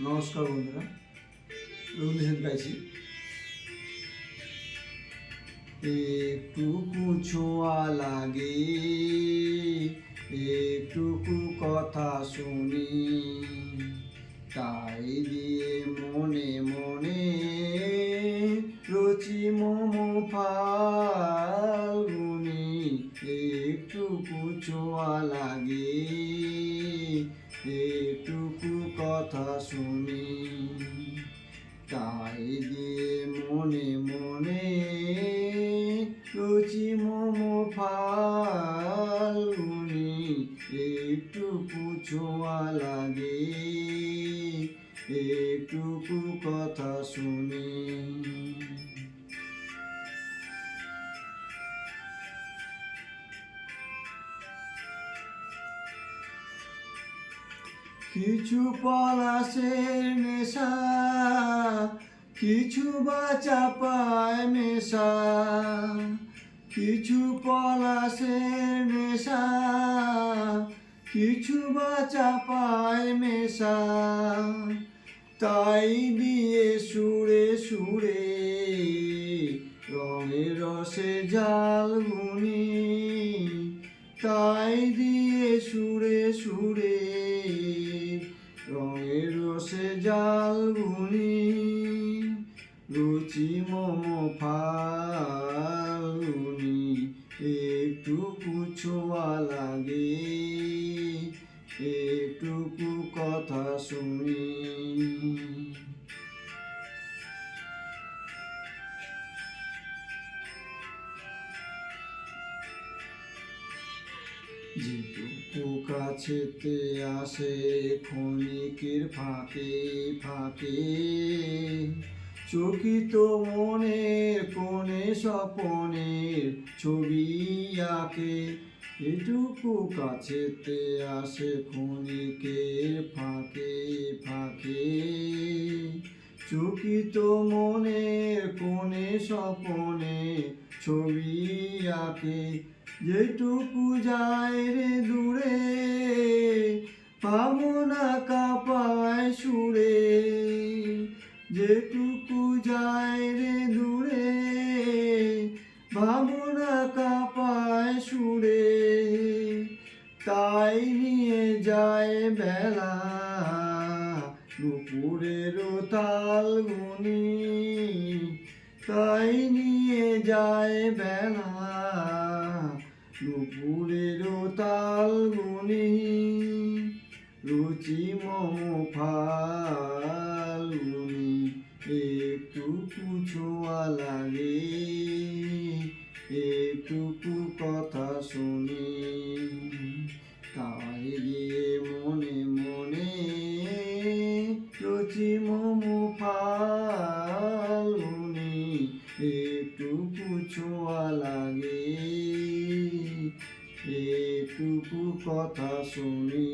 নমস্কার বন্ধুরা, রবীন্দ্রসঙ্গীত গাইছি। একটুকু ছোঁয়া লাগে, একটুকু কথা শুনি, তাই দিয়ে মনে মনে রচি মম ফাল্গুনি। একটুকু ছোঁয়া লাগে, একটুকু কথা শুনি, তাই দিয়ে মনে মনে রচি মম ফাল্গুনি। একটুকু ছোঁয়া লাগে, একটুকু কথা শুনি। কিছু পলাশের নেশা, কিছু বা চাপায় মেশা, কিছু পলাশের নেশা, কিছু বা চাপায় মেশা, তাই দিয়ে সুরে সুরে রঙে রসে জাল বুনি, তাই দিয়ে সুরে সুরে রঙের রসে জাল বুনি। রুচি মম ফাল্গুনি, একটুকু ছোঁয়া লাগে, একটুকু কথা শুনি। যেটুকু কাছেতে আসে ক্ষণিকের ফাঁকে ফাঁকে, চকিত মনের কোণে স্বপনের ছবি আঁকে। এটুকু কাছেতে আসে ক্ষণিকের ফাঁকে ফাঁকে, চকিত মনের কোণে স্বপনে ছবি আঁকে। যেটুকু যায় রে দূরে, ভাবনা কাঁপায় সুরে, যেটুকু যায় রে দূরে, ভাবনা কাঁপায় সুরে, তাই নিয়ে যায় বেলা দুপুরের তালগুনি, তাই নিয়ে যায় বেলা দুপুরের তালগুনি। রুচি মম ফাল্গুনি, একটুকু ছোঁয়া লাগে, একটুকু কথা শুনি, তাই দিয়ে মনে মনে রচি মম ফাল্গুনি। একটুকু ছোঁয়া লাগে, একটুকু কথা শুনি।